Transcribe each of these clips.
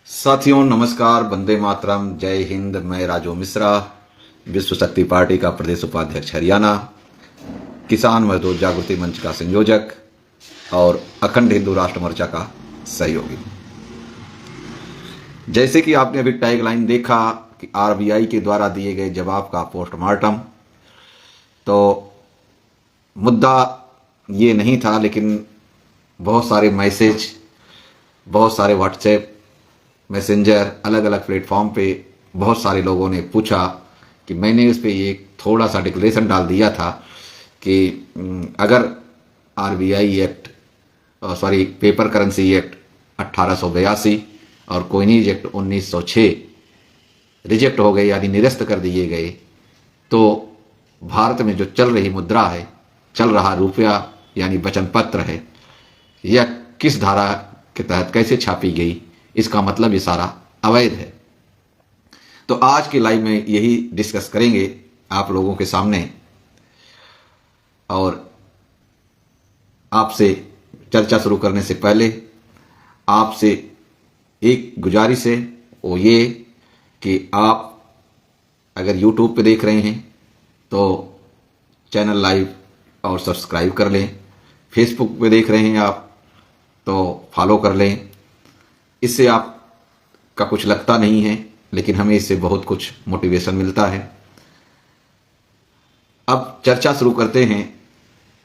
साथियों नमस्कार, वंदे मातरम, जय हिंद। मैं राजू मिश्रा, विश्व शक्ति पार्टी का प्रदेश उपाध्यक्ष हरियाणा, किसान मजदूर जागृति मंच का संयोजक और अखंड हिंदू राष्ट्र मोर्चा का सहयोगी। जैसे कि आपने अभी टैगलाइन देखा कि आरबीआई के द्वारा दिए गए जवाब का पोस्टमार्टम, तो मुद्दा ये नहीं था, लेकिन बहुत सारे मैसेज, बहुत सारे व्हाट्सएप मैसेंजर, अलग अलग प्लेटफॉर्म पे बहुत सारे लोगों ने पूछा कि मैंने इस पे एक थोड़ा सा डिक्लेरेशन डाल दिया था कि अगर RBI act paper currency act 1882 और कोइनेज एक्ट 1906 रिजेक्ट हो गए यानी निरस्त कर दिए गए, तो भारत में जो चल रही मुद्रा है, चल रहा रुपया यानी वचन पत्र है, यह किस धारा के तहत कैसे छापी गई, इसका मतलब ये सारा अवैध है। तो आज के लाइव में यही डिस्कस करेंगे आप लोगों के सामने। और आपसे चर्चा शुरू करने से पहले आपसे एक गुजारिश है, वो ये कि आप अगर YouTube पे देख रहे हैं तो चैनल लाइव और सब्सक्राइब कर लें, फेसबुक पे देख रहे हैं आप तो फॉलो कर लें। इससे आपका कुछ लगता नहीं है, लेकिन हमें इससे बहुत कुछ मोटिवेशन मिलता है। अब चर्चा शुरू करते हैं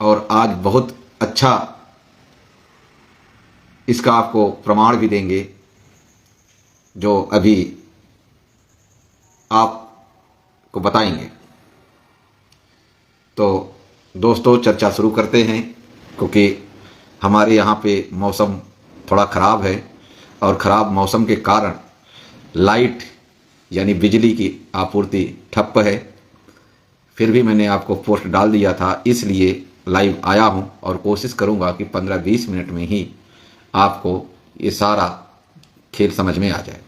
और आज बहुत अच्छा इसका आपको प्रमाण भी देंगे, जो अभी आपको बताएंगे। तो दोस्तों चर्चा शुरू करते हैं, क्योंकि हमारे यहाँ पे मौसम थोड़ा ख़राब है और ख़राब मौसम के कारण लाइट यानी बिजली की आपूर्ति ठप्प है। फिर भी मैंने आपको पोस्ट डाल दिया था, इसलिए लाइव आया हूं और कोशिश करूंगा कि 15-20 मिनट में ही आपको ये सारा खेल समझ में आ जाए।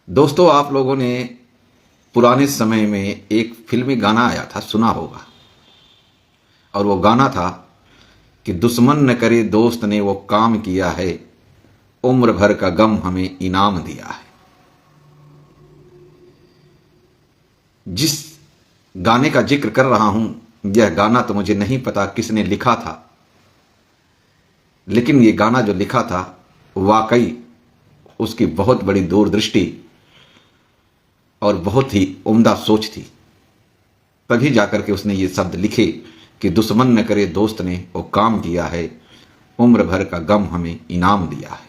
दोस्तों, आप लोगों ने पुराने समय में एक फिल्मी गाना आया था, सुना होगा, और वो गाना था कि दुश्मन न करे दोस्त ने वो काम किया है, उम्र भर का गम हमें इनाम दिया है। जिस गाने का जिक्र कर रहा हूं, यह गाना तो मुझे नहीं पता किसने लिखा था, लेकिन ये गाना जो लिखा था वाकई उसकी बहुत बड़ी दूरदृष्टि और बहुत ही उम्दा सोच थी। तभी जाकर के उसने ये शब्द लिखे कि दुश्मन न करे दोस्त ने वो काम किया है, उम्र भर का गम हमें इनाम दिया है।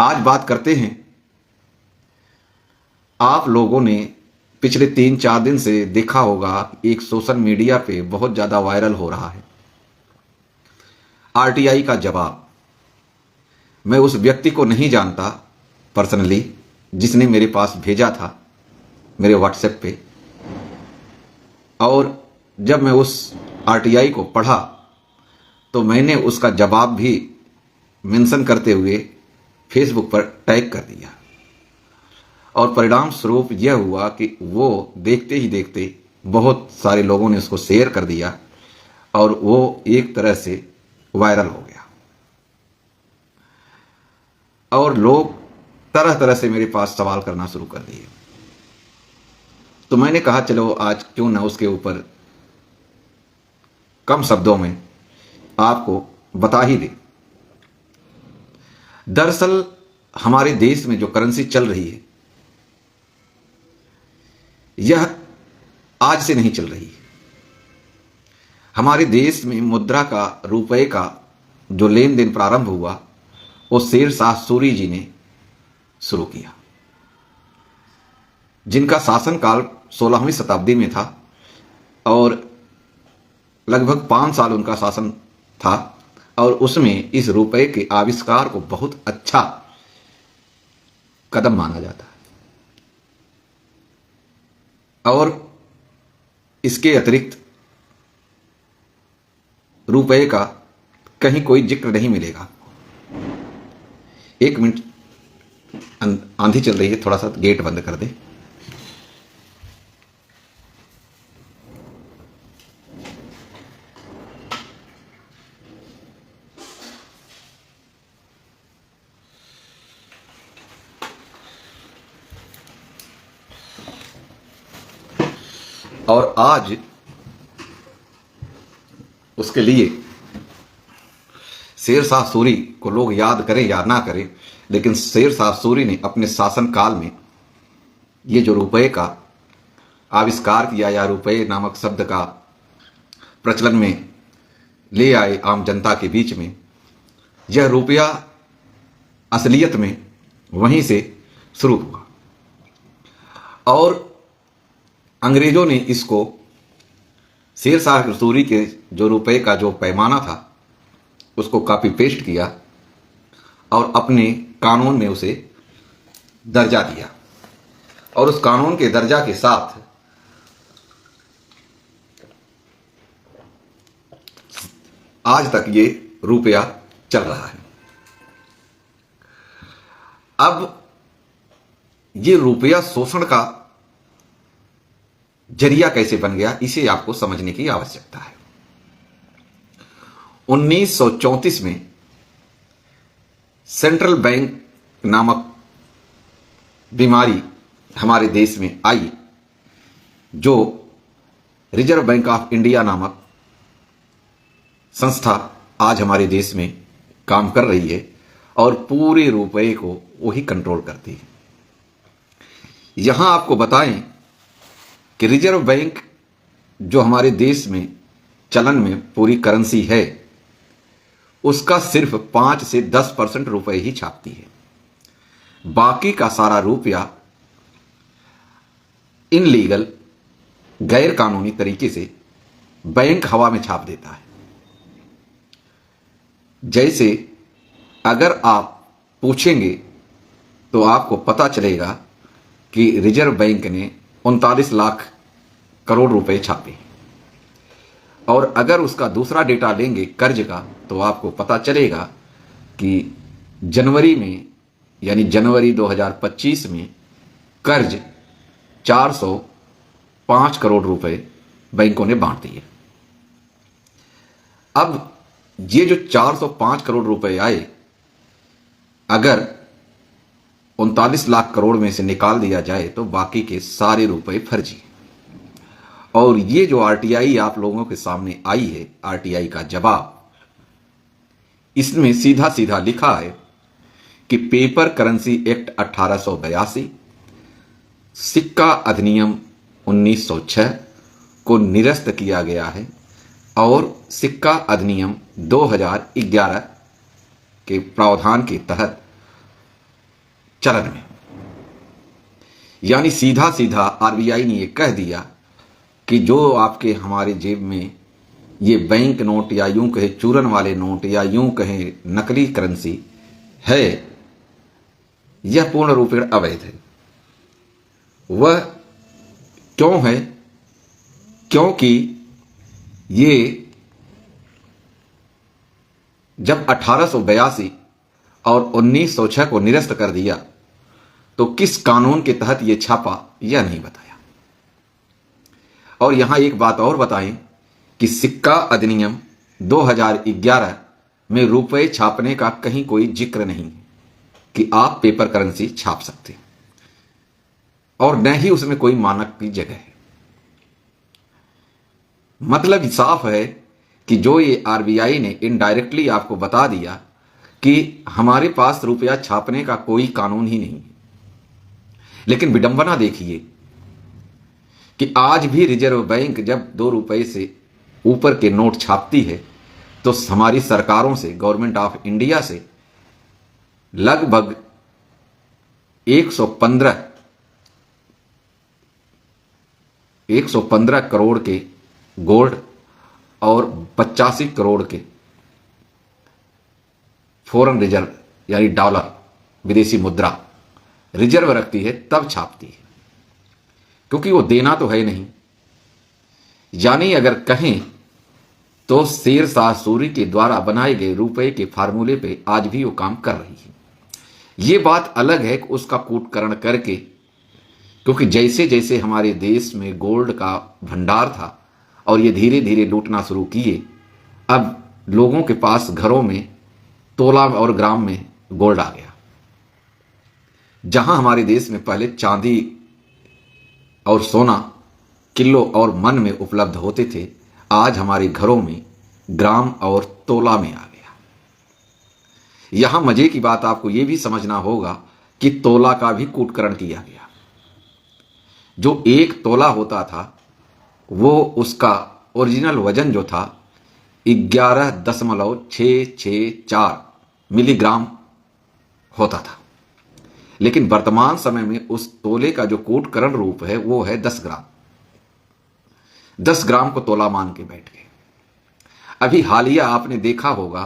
आज बात करते हैं, आप लोगों ने पिछले 3-4 दिन से देखा होगा एक सोशल मीडिया पे बहुत ज्यादा वायरल हो रहा है आरटीआई का जवाब। मैं उस व्यक्ति को नहीं जानता पर्सनली जिसने मेरे पास भेजा था मेरे व्हाट्सएप पे, और जब मैं उस आरटीआई को पढ़ा तो मैंने उसका जवाब भी मेंशन करते हुए फेसबुक पर टैग कर दिया, और परिणाम स्वरूप यह हुआ कि वो देखते ही देखते बहुत सारे लोगों ने उसको शेयर कर दिया और वो एक तरह से वायरल हो गया। और लोग तरह तरह से मेरे पास सवाल करना शुरू कर दिए। तो मैंने कहा चलो आज क्यों ना उसके ऊपर कम शब्दों में आपको बता ही दे। दरअसल हमारे देश में जो करेंसी चल रही है, यह आज से नहीं चल रही है। हमारे देश में मुद्रा का, रुपए का जो लेन देन प्रारंभ हुआ, वो शेर शाह सूरी जी ने शुरू किया, जिनका शासनकाल 16वीं शताब्दी में था और लगभग 5 साल उनका शासन था, और उसमें इस रुपए के आविष्कार को बहुत अच्छा कदम माना जाता है। और इसके अतिरिक्त रुपए का कहीं कोई जिक्र नहीं मिलेगा। एक मिनट, आंधी चल रही है, थोड़ा सा गेट बंद कर दे। और आज उसके लिए शेर शाह सूरी को लोग याद करें या ना करें, लेकिन शेर शाह सूरी ने अपने शासन काल में ये जो रुपए का आविष्कार किया या रुपए नामक शब्द का प्रचलन में ले आए आम जनता के बीच में, यह रुपया असलियत में वहीं से शुरू हुआ और अंग्रेजों ने इसको शेर शाह सूरी के जो रुपए का जो पैमाना था उसको कॉपी पेस्ट किया और अपने कानून में उसे दर्जा दिया और उस कानून के दर्जा के साथ आज तक ये रुपया चल रहा है। अब ये रुपया शोषण का जरिया कैसे बन गया, इसे आपको समझने की आवश्यकता है। 1934 में सेंट्रल बैंक नामक बीमारी हमारे देश में आई, जो रिजर्व बैंक ऑफ इंडिया नामक संस्था आज हमारे देश में काम कर रही है और पूरे रुपए को वही कंट्रोल करती है। यहां आपको बताएं कि रिजर्व बैंक जो हमारे देश में चलन में पूरी करेंसी है, उसका सिर्फ 5 से 10% रुपए ही छापती है। बाकी का सारा रुपया इनलीगल, गैर कानूनी तरीके से बैंक हवा में छाप देता है। जैसे अगर आप पूछेंगे तो आपको पता चलेगा कि रिजर्व बैंक ने 39 लाख करोड़ रुपए छापे और अगर उसका दूसरा डेटा लेंगे कर्ज का तो आपको पता चलेगा कि जनवरी में यानी जनवरी 2025 में कर्ज 405 करोड़ रुपए बैंकों ने बांट दिए। अब ये जो 405 करोड़ रुपए आए, अगर 39 लाख करोड़ में से निकाल दिया जाए तो बाकी के सारे रुपए फर्जी। और ये जो आरटीआई आप लोगों के सामने आई है, आरटीआई का जवाब, इसमें सीधा सीधा लिखा है कि पेपर करेंसी एक्ट 1882, सिक्का अधिनियम 1906 को निरस्त किया गया है और सिक्का अधिनियम 2011 के प्रावधान के तहत चलन में, यानी सीधा सीधा आरबीआई ने यह कह दिया कि जो आपके हमारे जेब में ये बैंक नोट या यूं कहे चूरन वाले नोट या यूं कहे नकली करेंसी है, यह पूर्ण रूपेण अवैध है। वह क्यों है? क्योंकि ये जब 1882 और 1906 को निरस्त कर दिया तो किस कानून के तहत ये छापा, यह नहीं बताया। और यहां एक बात और बताएं कि सिक्का अधिनियम 2011 में रुपए छापने का कहीं कोई जिक्र नहीं कि आप पेपर करेंसी छाप सकते, और न ही उसमें कोई मानक की जगह है। मतलब साफ है कि जो ये आरबीआई ने इनडायरेक्टली आपको बता दिया कि हमारे पास रुपया छापने का कोई कानून ही नहीं है। लेकिन विडंबना देखिए कि आज भी रिजर्व बैंक जब 2 रुपए से ऊपर के नोट छापती है तो हमारी सरकारों से, गवर्नमेंट ऑफ इंडिया से लगभग 115 करोड़ के गोल्ड और 85 करोड़ के फॉरेन रिजर्व यानी डॉलर, विदेशी मुद्रा रिजर्व रखती है, तब छापती है, क्योंकि वो देना तो है नहीं। यानी अगर कहें तो शेर शाह सूरी के द्वारा बनाए गए रुपए के फार्मूले पे आज भी वो काम कर रही है। ये बात अलग है कि उसका कूटकरण करके, क्योंकि जैसे जैसे हमारे देश में गोल्ड का भंडार था और ये धीरे धीरे लूटना शुरू किए, अब लोगों के पास घरों में तोला और ग्राम में गोल्ड आ गया। जहां हमारे देश में पहले चांदी और सोना किलो और मन में उपलब्ध होते थे, आज हमारे घरों में ग्राम और तोला में आ गया। यहां मजे की बात आपको यह भी समझना होगा कि तोला का भी कूटकरण किया गया। जो 1 तोला होता था वो उसका ओरिजिनल वजन जो था 11.664 मिलीग्राम होता था, लेकिन वर्तमान समय में उस तोले का जो कूटकरण रूप है वो है 10 ग्राम। 10 ग्राम को तोला मान के बैठ गए। अभी हालिया आपने देखा होगा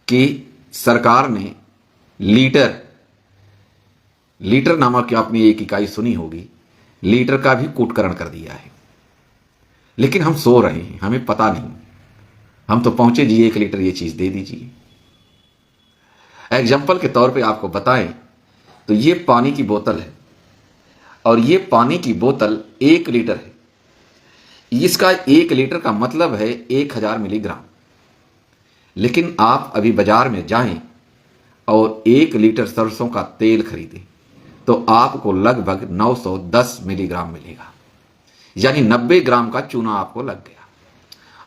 कि सरकार ने लीटर नामक की आपने एक इकाई सुनी होगी, लीटर का भी कूटकरण कर दिया है। लेकिन हम सो रहे हैं, हमें पता नहीं। हम तो पहुंचे जी 1 लीटर ये चीज दे दीजिए। एग्जाम्पल के तौर पे आपको बताएं तो ये पानी की बोतल है और ये पानी की बोतल 1 लीटर है। इसका 1 लीटर का मतलब है 1000 मिलीग्राम। लेकिन आप अभी बाजार में जाएं और 1 लीटर सरसों का तेल खरीदें तो आपको लगभग 910 मिलीग्राम मिलेगा, यानी 90 ग्राम का चूना आपको लग गया।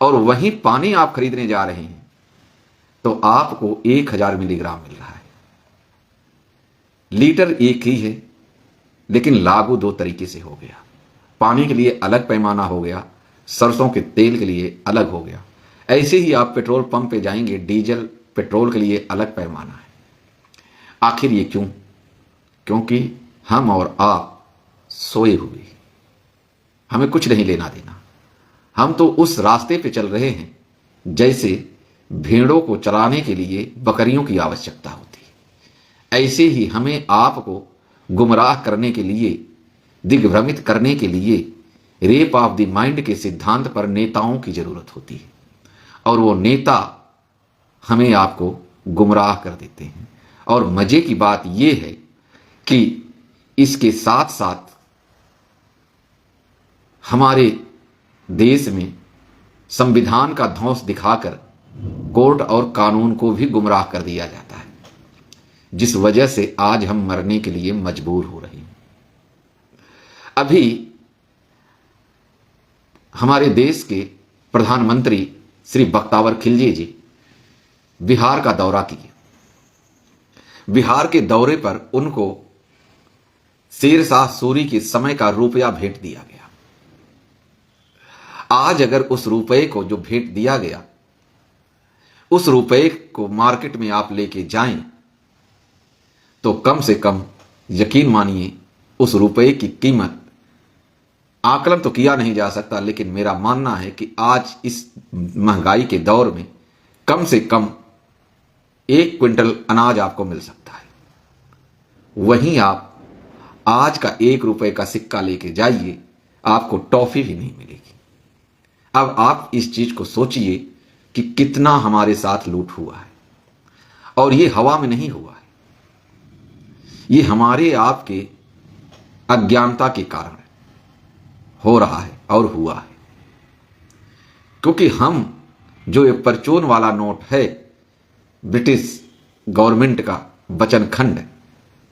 और वहीं पानी आप खरीदने जा रहे हैं तो आपको 1000 मिलीग्राम मिल रहा है। लीटर एक ही है, लेकिन लागू 2 तरीके से हो गया। पानी के लिए अलग पैमाना हो गया, सरसों के तेल के लिए अलग हो गया। ऐसे ही आप पेट्रोल पंप पे जाएंगे, डीजल पेट्रोल के लिए अलग पैमाना है। आखिर ये क्यों? क्योंकि हम और आप सोए हुए, हमें कुछ नहीं लेना देना। हम तो उस रास्ते पे चल रहे हैं जैसे भेड़ों को चराने के लिए बकरियों की आवश्यकता होती है। ऐसे ही हमें आपको गुमराह करने के लिए, दिग्भ्रमित करने के लिए रेप ऑफ द माइंड के सिद्धांत पर नेताओं की जरूरत होती है, और वो नेता हमें आपको गुमराह कर देते हैं। और मजे की बात यह है कि इसके साथ साथ हमारे देश में संविधान का ध्वंस दिखाकर कोर्ट और कानून को भी गुमराह कर दिया जाता है, जिस वजह से आज हम मरने के लिए मजबूर हो रहे हैं। अभी हमारे देश के प्रधानमंत्री श्री बख्तावर खिलजी जी बिहार का दौरा किए। बिहार के दौरे पर उनको शेरशाह सूरी के समय का रुपया भेंट दिया गया। आज अगर उस रुपए को जो भेंट दिया गया, उस रुपए को मार्केट में आप लेके जाएं तो कम से कम यकीन मानिए उस रुपए की कीमत, आकलन तो किया नहीं जा सकता, लेकिन मेरा मानना है कि आज इस महंगाई के दौर में कम से कम 1 क्विंटल अनाज आपको मिल सकता है। वहीं आप आज का 1 रुपए का सिक्का लेके जाइए, आपको टॉफी भी नहीं मिलेगी। अब आप इस चीज को सोचिए कि कितना हमारे साथ लूट हुआ है। और ये हवा में नहीं हुआ है, ये हमारे आपके अज्ञानता के कारण हो रहा है और हुआ है। क्योंकि हम जो ये परचून वाला नोट है, ब्रिटिश गवर्नमेंट का वचन खंड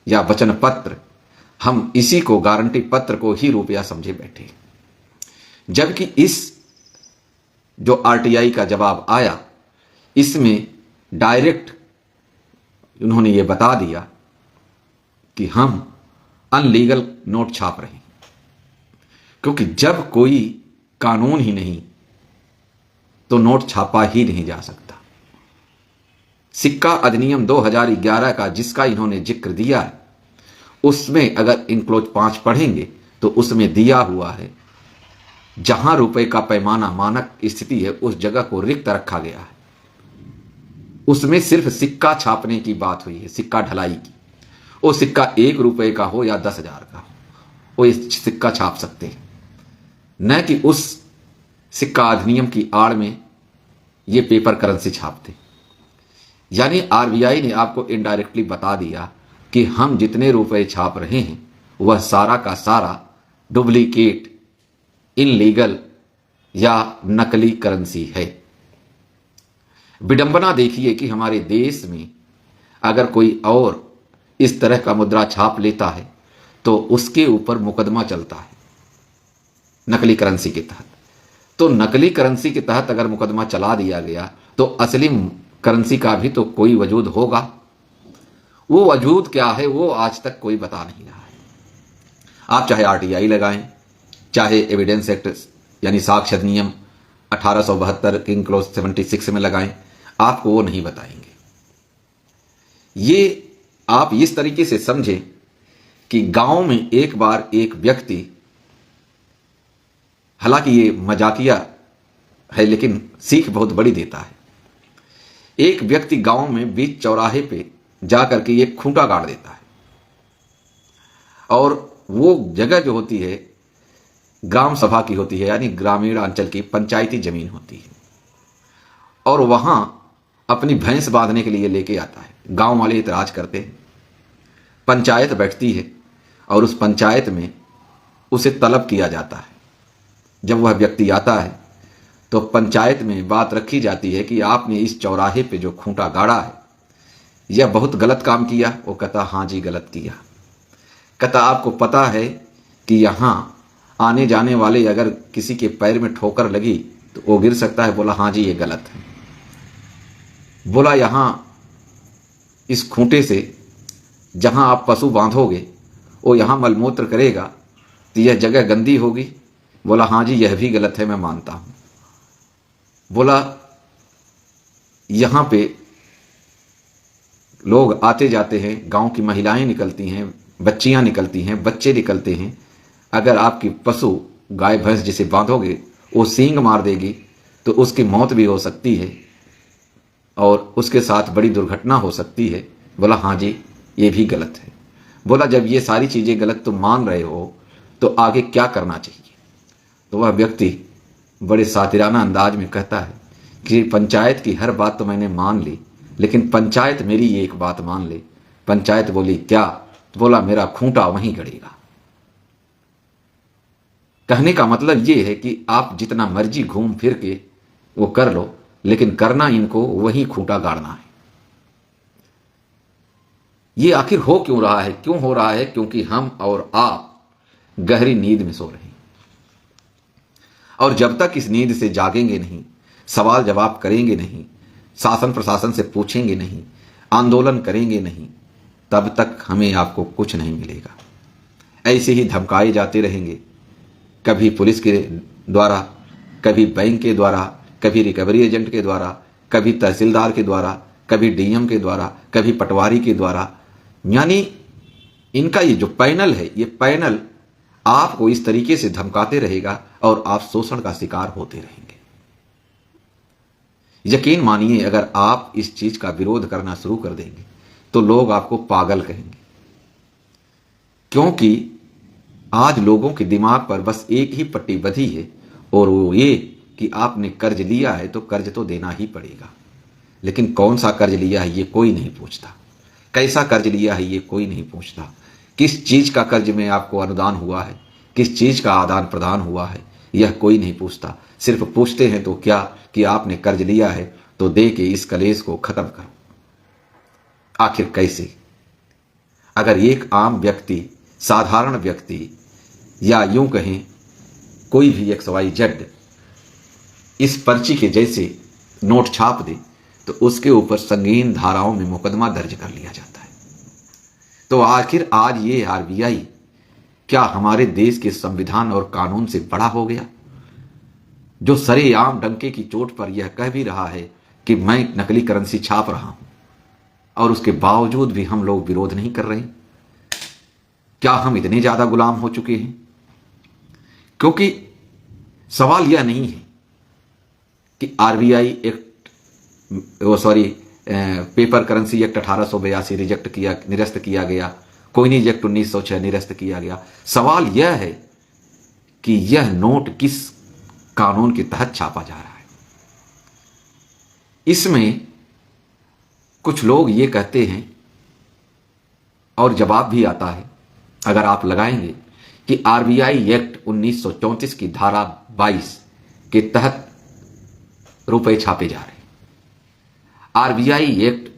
या वचन पत्र, हम इसी को, गारंटी पत्र को ही रुपया समझे बैठे। जबकि इस जो आरटीआई का जवाब आया, इसमें डायरेक्ट उन्होंने ये बता दिया कि हम अनलीगल नोट छाप रहे हैं। क्योंकि जब कोई कानून ही नहीं तो नोट छापा ही नहीं जा सकता। सिक्का अधिनियम 2011 का जिसका इन्होंने जिक्र दिया है, उसमें अगर इंक्लोज 5 पढ़ेंगे तो उसमें दिया हुआ है जहां रुपए का पैमाना मानक स्थिति है उस जगह को रिक्त रखा गया है। उसमें सिर्फ सिक्का छापने की बात हुई है, सिक्का ढलाई की। वो सिक्का 1 रुपए का हो या 10,000 का हो, वो इस सिक्का छाप सकते हैं, न कि उस सिक्का अधिनियम की आड़ में ये पेपर करेंसी छापते। यानी आरबीआई ने आपको इनडायरेक्टली बता दिया कि हम जितने रुपए छाप रहे हैं वह सारा का सारा डुप्लीकेट, इनलीगल या नकली करेंसी है। विडंबना देखिए कि हमारे देश में अगर कोई और इस तरह का मुद्रा छाप लेता है तो उसके ऊपर मुकदमा चलता है। नकली करेंसी के तहत। तो नकली करेंसी के तहत अगर मुकदमा चला दिया गया तो असली करेंसी का भी तो कोई वजूद होगा। वो वजूद क्या है वो आज तक कोई बता नहीं रहा है। आप चाहे आरटीआई लगाएं, चाहे एविडेंस एक्ट यानी साक्ष्य अधिनियम 1872 किंग क्लॉज 76 में लगाएं, आपको वो नहीं बताएंगे। ये आप इस तरीके से समझें कि गांव में एक बार एक व्यक्ति, हालांकि ये मजाकिया है लेकिन सीख बहुत बड़ी देता है। एक व्यक्ति गांव में बीच चौराहे पे जाकर के एक खूंटा गाड़ देता है और वो जगह जो होती है ग्राम सभा की होती है, यानी ग्रामीण अंचल की पंचायती जमीन होती है, और वहां अपनी भैंस बांधने के लिए लेके आता है। गांव वाले इतराज करते हैं, पंचायत बैठती है और उस पंचायत में उसे तलब किया जाता है। जब वह व्यक्ति आता है तो पंचायत में बात रखी जाती है कि आपने इस चौराहे पे जो खूंटा गाड़ा है यह बहुत गलत काम किया। वो कहता हाँ जी गलत किया। कहता आपको पता है कि यहाँ आने जाने वाले अगर किसी के पैर में ठोकर लगी तो वो गिर सकता है। बोला हाँ जी ये गलत है। बोला यहाँ इस खूंटे से जहाँ आप पशु बांधोगे वो यहाँ मलमूत्र करेगा तो यह जगह गंदी होगी। बोला हाँ जी यह भी गलत है, मैं मानता हूँ। बोला यहाँ पे लोग आते जाते हैं, गांव की महिलाएं निकलती हैं, बच्चियां निकलती हैं, बच्चे निकलते हैं। अगर आपकी पशु गाय भैंस जिसे बांधोगे वो सींग मार देगी तो उसकी मौत भी हो सकती है और उसके साथ बड़ी दुर्घटना हो सकती है। बोला हाँ जी ये भी गलत है। बोला जब ये सारी चीज़ें गलत तुम मान रहे हो तो आगे क्या करना चाहिए? तो वह व्यक्ति बड़े सातिराना अंदाज में कहता है कि पंचायत की हर बात तो मैंने मान ली, लेकिन पंचायत मेरी एक बात मान ले। पंचायत बोली क्या? तो बोला मेरा खूंटा वहीं गड़ेगा। कहने का मतलब ये है कि आप जितना मर्जी घूम फिर के वो कर लो, लेकिन करना इनको वहीं खूंटा गाड़ना है। ये आखिर हो क्यों रहा है? क्यों हो रहा है? क्योंकि हम और आप गहरी नींद में सो रहे हैं, और जब तक इस नींद से जागेंगे नहीं, सवाल जवाब करेंगे नहीं, शासन प्रशासन से पूछेंगे नहीं, आंदोलन करेंगे नहीं, तब तक हमें आपको कुछ नहीं मिलेगा। ऐसे ही धमकाए जाते रहेंगे, कभी पुलिस के द्वारा, कभी बैंक के द्वारा, कभी रिकवरी एजेंट के द्वारा, कभी तहसीलदार के द्वारा, कभी डीएम के द्वारा, कभी पटवारी के द्वारा। यानी इनका ये जो पैनल है, ये पैनल आपको इस तरीके से धमकाते रहेगा और आप शोषण का शिकार होते रहेंगे। यकीन मानिए अगर आप इस चीज का विरोध करना शुरू कर देंगे तो लोग आपको पागल कहेंगे, क्योंकि आज लोगों के दिमाग पर बस एक ही पट्टी बंधी है और वो ये कि आपने कर्ज लिया है तो कर्ज तो देना ही पड़ेगा। लेकिन कौन सा कर्ज लिया है ये कोई नहीं पूछता, कैसा कर्ज लिया है ये कोई नहीं पूछता, किस चीज का कर्ज में आपको अनुदान हुआ है, किस चीज का आदान प्रदान हुआ है, यह कोई नहीं पूछता। सिर्फ पूछते हैं तो क्या कि आपने कर्ज लिया है तो दे के इस कलेश को खत्म करो। आखिर कैसे? अगर एक आम व्यक्ति, साधारण व्यक्ति, या यूं कहें कोई भी XYZ इस पर्ची के जैसे नोट छाप दे तो उसके ऊपर संगीन धाराओं में मुकदमा दर्ज कर लिया जाता है। तो आखिर आज ये RBI क्या हमारे देश के संविधान और कानून से बड़ा हो गया, जो सरेआम डंके की चोट पर यह कह भी रहा है कि मैं नकली करेंसी छाप रहा हूं, और उसके बावजूद भी हम लोग विरोध नहीं कर रहे? क्या हम इतने ज्यादा गुलाम हो चुके हैं? क्योंकि सवाल यह नहीं है कि RBI act, paper currency act 1882 reject किया, निरस्त किया गया, कोइनेज एक्ट 1906 निरस्त किया गया। सवाल यह है कि यह नोट किस कानून के तहत छापा जा रहा है। इसमें कुछ लोग ये कहते हैं, और जवाब भी आता है अगर आप लगाएंगे, कि RBI एक्ट 1934 की धारा 22 के तहत रुपए छापे जा रहे हैं। RBI एक्ट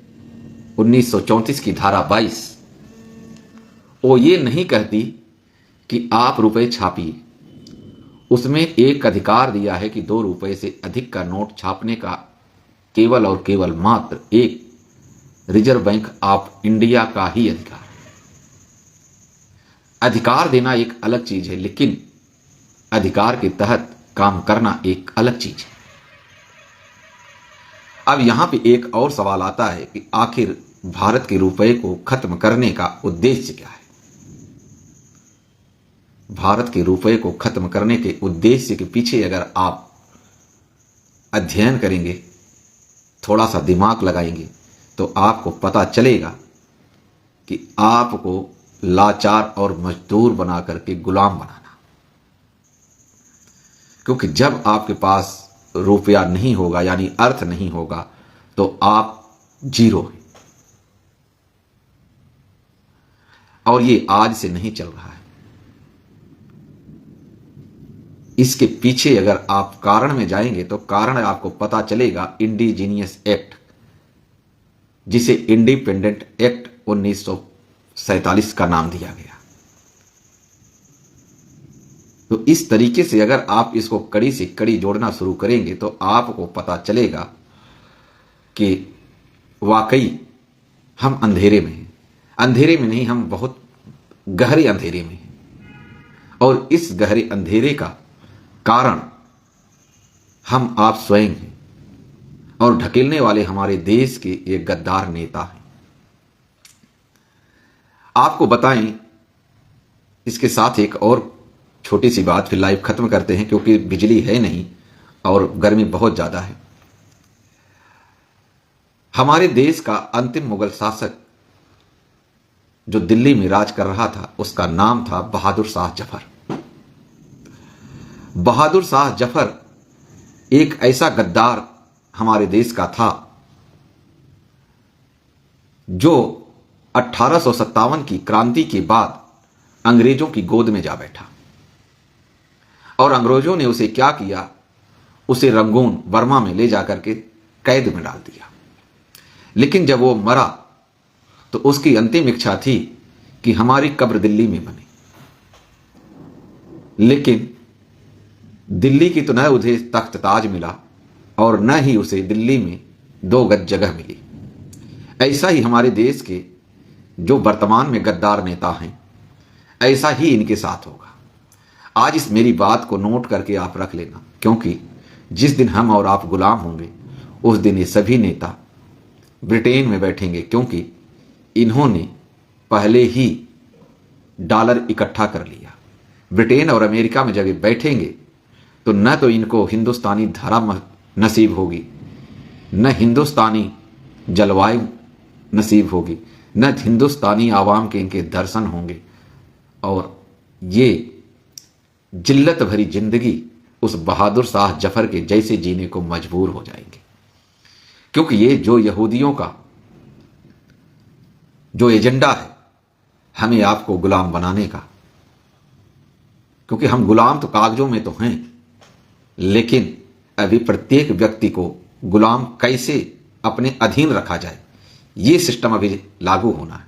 1934 की धारा 22 वो ये नहीं कहती कि आप रुपए छापिए, उसमें एक अधिकार दिया है कि 2 रुपए से अधिक का नोट छापने का केवल और केवल मात्र एक रिजर्व बैंक ऑफ इंडिया का ही अधिकार है। अधिकार देना एक अलग चीज है, लेकिन अधिकार के तहत काम करना एक अलग चीज है। अब यहां पे एक और सवाल आता है कि आखिर भारत के रुपए को खत्म करने का उद्देश्य क्या है। भारत के रुपए को खत्म करने के उद्देश्य के पीछे अगर आप अध्ययन करेंगे, थोड़ा सा दिमाग लगाएंगे, तो आपको पता चलेगा कि आपको लाचार और मजदूर बना करके गुलाम बनाना। क्योंकि जब आपके पास रुपया नहीं होगा, यानी अर्थ नहीं होगा, तो आप जीरो हैं। और ये आज से नहीं चल रहा है। इसके पीछे अगर आप कारण में जाएंगे तो कारण आपको पता चलेगा इंडिजीनियस एक्ट, जिसे इंडिपेंडेंट एक्ट 1947 का नाम दिया गया। तो इस तरीके से अगर आप इसको कड़ी से कड़ी जोड़ना शुरू करेंगे तो आपको पता चलेगा कि वाकई हम अंधेरे में हैं। अंधेरे में नहीं, हम बहुत गहरे अंधेरे में हैं। और इस गहरे अंधेरे का कारण हम आप स्वयं हैं, और ढकेलने वाले हमारे देश के ये गद्दार नेता हैं। आपको बताएं, इसके साथ एक और छोटी सी बात, फिर लाइव खत्म करते हैं, क्योंकि बिजली है नहीं और गर्मी बहुत ज्यादा है। हमारे देश का अंतिम मुगल शासक जो दिल्ली में राज कर रहा था, उसका नाम था बहादुर शाह जफर। बहादुर शाह जफर एक ऐसा गद्दार हमारे देश का था जो 1857 की क्रांति के बाद अंग्रेजों की गोद में जा बैठा। और अंग्रेजों ने उसे क्या किया, उसे रंगून बर्मा में ले जाकर के कैद में डाल दिया। लेकिन जब वो मरा तो उसकी अंतिम इच्छा थी कि हमारी कब्र दिल्ली में बने। लेकिन दिल्ली की तो न उसे तख्त ताज मिला और न ही उसे दिल्ली में 2 गज जगह मिली। ऐसा ही हमारे देश के जो वर्तमान में गद्दार नेता हैं, ऐसा ही इनके साथ होगा। आज इस मेरी बात को नोट करके आप रख लेना, क्योंकि जिस दिन हम और आप गुलाम होंगे उस दिन ये सभी नेता ब्रिटेन में बैठेंगे, क्योंकि इन्होंने पहले ही डॉलर इकट्ठा कर लिया। ब्रिटेन और अमेरिका में जब बैठेंगे तो न तो इनको हिंदुस्तानी धरा नसीब होगी, न हिंदुस्तानी जलवायु नसीब होगी, न हिंदुस्तानी आवाम के इनके दर्शन होंगे, और ये जिल्लत भरी जिंदगी उस बहादुर शाह जफर के जैसे जीने को मजबूर हो जाएंगे। क्योंकि ये जो यहूदियों का जो एजेंडा है हमें आपको गुलाम बनाने का, क्योंकि हम गुलाम तो कागजों में तो हैं, लेकिन अभी प्रत्येक व्यक्ति को गुलाम कैसे अपने अधीन रखा जाए, ये सिस्टम अभी लागू होना है।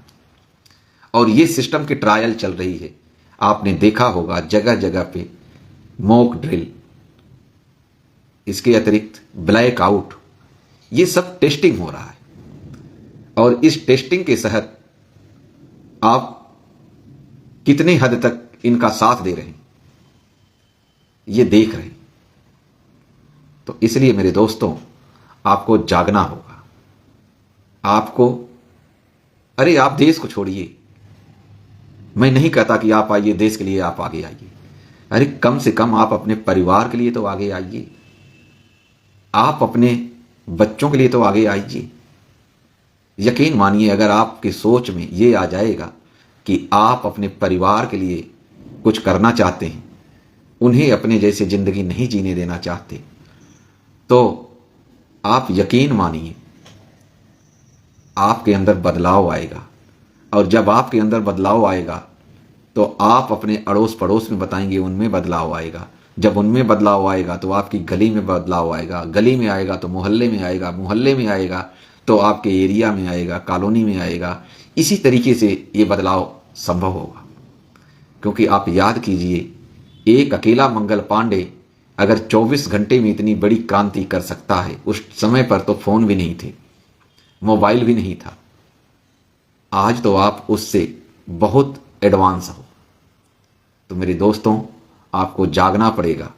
और ये सिस्टम की ट्रायल चल रही है। आपने देखा होगा जगह जगह पे मॉक ड्रिल, इसके अतिरिक्त ब्लैक आउट, ये सब टेस्टिंग हो रहा है। और इस टेस्टिंग के तहत आप कितने हद तक इनका साथ दे रहे हैं ये देख रहे हैं। तो इसलिए मेरे दोस्तों, आपको जागना होगा। आपको, अरे आप देश को छोड़िए, मैं नहीं कहता कि आप आइए देश के लिए, आप आगे आइए। अरे कम से कम आप अपने परिवार के लिए तो आगे आइए, आप अपने बच्चों के लिए तो आगे आइए। यकीन मानिए, अगर आपकी सोच में ये आ जाएगा कि आप अपने परिवार के लिए कुछ करना चाहते हैं, उन्हें अपने जैसे जिंदगी नहीं जीने देना चाहते, तो आप यकीन मानिए आपके अंदर बदलाव आएगा। और जब आपके अंदर बदलाव आएगा तो आप अपने अड़ोस पड़ोस में बताएंगे, उनमें बदलाव आएगा। जब उनमें बदलाव आएगा तो आपकी गली में बदलाव आएगा, गली में आएगा तो मोहल्ले में आएगा, मोहल्ले में आएगा तो आपके एरिया में आएगा, कॉलोनी में आएगा। इसी तरीके से ये बदलाव संभव होगा। क्योंकि आप याद कीजिए, एक अकेला मंगल पांडे अगर 24 घंटे में इतनी बड़ी क्रांति कर सकता है, उस समय पर तो फोन भी नहीं थे, मोबाइल भी नहीं था। आज तो आप उससे बहुत एडवांस हो। तो मेरे दोस्तों, आपको जागना पड़ेगा,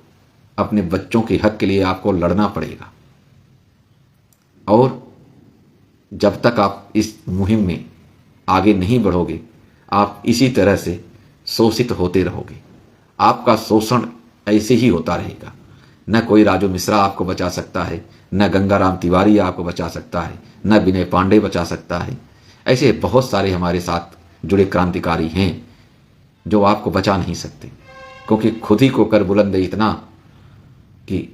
अपने बच्चों के हक के लिए आपको लड़ना पड़ेगा। और जब तक आप इस मुहिम में आगे नहीं बढ़ोगे, आप इसी तरह से शोषित होते रहोगे। आपका शोषण ऐसे ही होता रहेगा। न कोई राजू मिश्रा आपको बचा सकता है, न गंगाराम तिवारी आपको बचा सकता है, न विनय पांडे बचा सकता है। ऐसे बहुत सारे हमारे साथ जुड़े क्रांतिकारी हैं जो आपको बचा नहीं सकते, क्योंकि खुद ही को कर बुलंद है इतना कि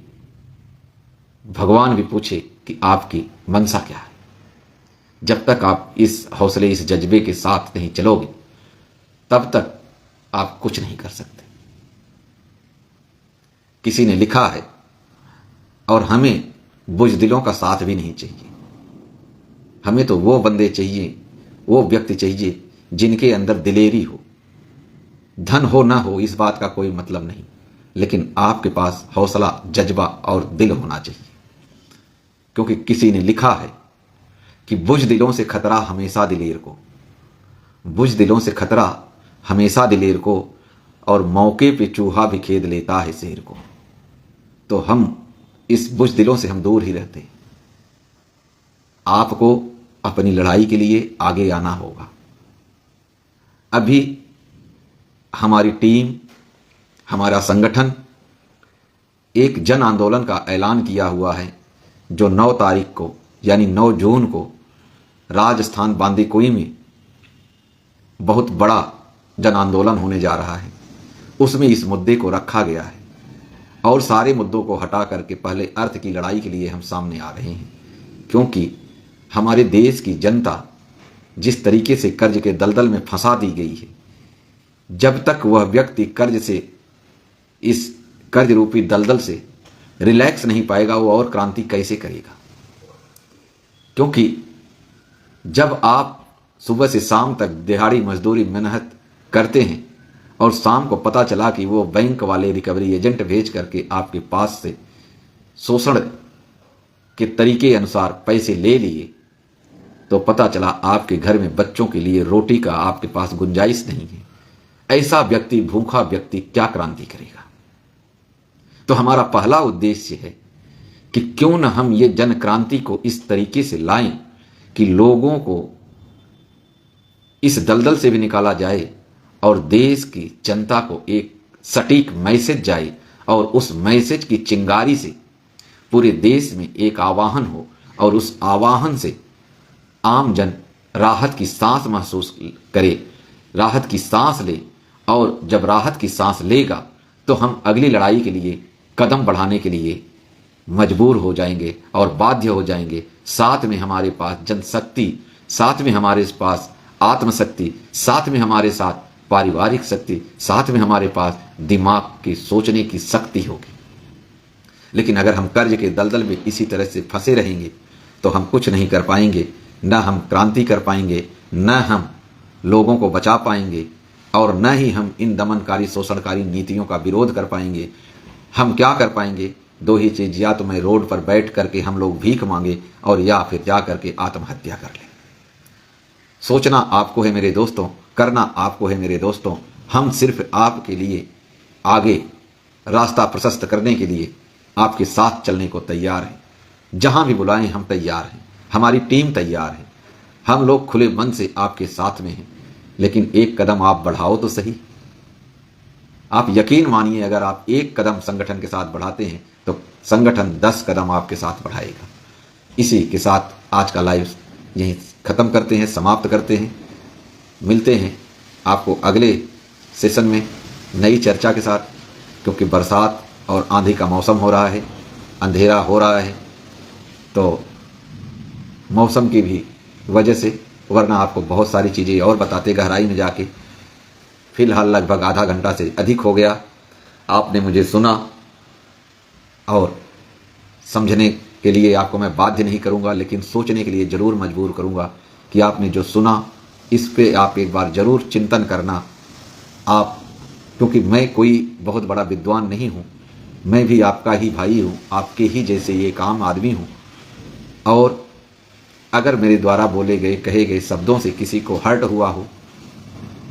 भगवान भी पूछे कि आपकी मनसा क्या है। जब तक आप इस हौसले, इस जज्बे के साथ नहीं चलोगे, तब तक आप कुछ नहीं कर सकते। किसी ने लिखा है, और हमें बुज़दिलों का साथ भी नहीं चाहिए। हमें तो वो बंदे चाहिए, वो व्यक्ति चाहिए जिनके अंदर दिलेरी हो। धन हो ना हो इस बात का कोई मतलब नहीं, लेकिन आपके पास हौसला, जज्बा और दिल होना चाहिए। क्योंकि किसी ने लिखा है कि बुज़दिलों से खतरा हमेशा दिलेर को, बुज़दिलों से खतरा हमेशा दिलेर को, और मौके पे चूहा भी खेद लेता है शेर को। तो हम इस बुज़दिलों से हम दूर ही रहते हैं। आपको अपनी लड़ाई के लिए आगे आना होगा। अभी हमारी टीम, हमारा संगठन एक जन आंदोलन का ऐलान किया हुआ है, जो 9 तारीख को यानी 9 जून को राजस्थान बांदीकुई में बहुत बड़ा जन आंदोलन होने जा रहा है। उसमें इस मुद्दे को रखा गया है, और सारे मुद्दों को हटा करके पहले अर्थ की लड़ाई के लिए हम सामने आ रहे हैं। क्योंकि हमारे देश की जनता जिस तरीके से कर्ज के दलदल में फंसा दी गई है, जब तक वह व्यक्ति कर्ज से, इस कर्ज रूपी दलदल से रिलैक्स नहीं पाएगा, वो और क्रांति कैसे करेगा। क्योंकि जब आप सुबह से शाम तक दिहाड़ी मजदूरी मेहनत करते हैं, और शाम को पता चला कि वो बैंक वाले रिकवरी एजेंट भेज करके आपके पास से शोषण के तरीके अनुसार पैसे ले लिए, तो पता चला आपके घर में बच्चों के लिए रोटी का आपके पास गुंजाइश नहीं है। ऐसा व्यक्ति, भूखा व्यक्ति क्या क्रांति करेगा। तो हमारा पहला उद्देश्य है कि क्यों न हम ये जन क्रांति को इस तरीके से लाएं कि लोगों को इस दलदल से भी निकाला जाए, और देश की जनता को एक सटीक मैसेज जाए, और उस मैसेज की चिंगारी से पूरे देश में एक आवाहन हो, और उस आवाहन से आम जन राहत की सांस महसूस करे, राहत की सांस ले। और जब राहत की सांस लेगा, तो हम अगली लड़ाई के लिए कदम बढ़ाने के लिए मजबूर हो जाएंगे और बाध्य हो जाएंगे। साथ में हमारे पास जनशक्ति, साथ में हमारे पास आत्मशक्ति, साथ में हमारे साथ पारिवारिक शक्ति, साथ में हमारे पास दिमाग की सोचने की शक्ति होगी। लेकिन अगर हम कर्ज के दलदल में इसी तरह से फंसे रहेंगे, तो हम कुछ नहीं कर पाएंगे। न हम क्रांति कर पाएंगे, न हम लोगों को बचा पाएंगे, और न ही हम इन दमनकारी, शोषणकारी नीतियों का विरोध कर पाएंगे। हम क्या कर पाएंगे? 2 ही चीज, या तो मैं रोड पर बैठ करके हम लोग भीख मांगे, और या फिर जा करके आत्महत्या कर लें। सोचना आपको है मेरे दोस्तों, करना आपको है मेरे दोस्तों। हम सिर्फ आपके लिए आगे रास्ता प्रशस्त करने के लिए आपके साथ चलने को तैयार हैं। जहां भी बुलाएं हम तैयार हैं, हमारी टीम तैयार है। हम लोग खुले मन से आपके साथ में हैं। लेकिन एक कदम आप बढ़ाओ तो सही। आप यकीन मानिए, अगर आप एक कदम संगठन के साथ बढ़ाते हैं, तो संगठन 10 कदम आपके साथ बढ़ाएगा। इसी के साथ आज का लाइव यहीं खत्म करते हैं, समाप्त करते हैं। मिलते हैं आपको अगले सेशन में नई चर्चा के साथ, क्योंकि बरसात और आंधी का मौसम हो रहा है, अंधेरा हो रहा है, तो मौसम की भी वजह से, वरना आपको बहुत सारी चीज़ें और बताते गहराई में जाके। फिलहाल लगभग आधा घंटा से अधिक हो गया, आपने मुझे सुना, और समझने के लिए आपको मैं बाध्य नहीं करूंगा, लेकिन सोचने के लिए ज़रूर मजबूर करूंगा कि आपने जो सुना, इस पे आप एक बार ज़रूर चिंतन करना। आप क्योंकि मैं कोई बहुत बड़ा विद्वान नहीं हूँ, मैं भी आपका ही भाई हूँ, आपके ही जैसे एक आम आदमी हूँ। और अगर मेरे द्वारा बोले गए कहे गए शब्दों से किसी को हर्ट हुआ हो,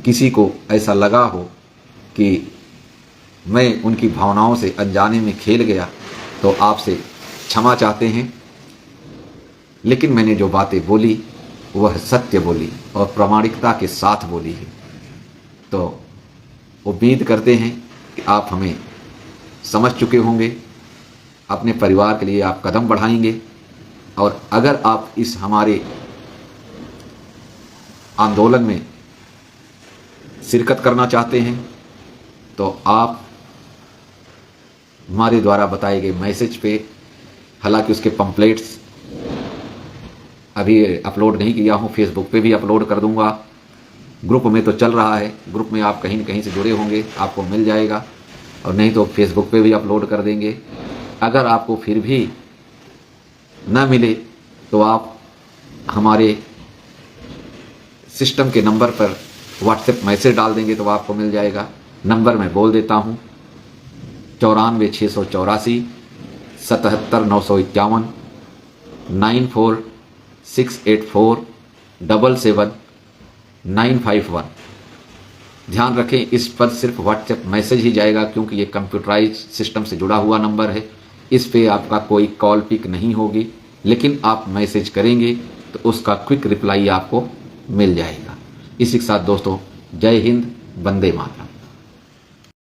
किसी को ऐसा लगा हो कि मैं उनकी भावनाओं से अनजाने में खेल गया, तो आपसे क्षमा चाहते हैं। लेकिन मैंने जो बातें बोली वह सत्य बोली और प्रामाणिकता के साथ बोली है। तो उम्मीद करते हैं कि आप हमें समझ चुके होंगे, अपने परिवार के लिए आप कदम बढ़ाएंगे। और अगर आप इस हमारे आंदोलन में शिरकत करना चाहते हैं तो आप हमारे द्वारा बताए गए मैसेज पे, हालांकि उसके पंपलेट्स अभी अपलोड नहीं किया हूँ, फेसबुक पे भी अपलोड कर दूंगा। ग्रुप में तो चल रहा है, ग्रुप में आप कहीं न कहीं से जुड़े होंगे, आपको मिल जाएगा, और नहीं तो फेसबुक पे भी अपलोड कर देंगे। अगर आपको फिर भी न मिले तो आप हमारे सिस्टम के नंबर पर व्हाट्सएप मैसेज डाल देंगे तो आपको मिल जाएगा। नंबर मैं बोल देता हूँ, 94 684 77 951 94 684 77 951। ध्यान रखें, इस पर सिर्फ व्हाट्सएप मैसेज ही जाएगा, क्योंकि ये कंप्यूटराइज सिस्टम से जुड़ा हुआ नंबर है। इस पे आपका कोई कॉल पिक नहीं होगी, लेकिन आप मैसेज करेंगे तो उसका क्विक रिप्लाई आपको मिल जाएगा। इसी के साथ दोस्तों, जय हिंद, वंदे मातरम।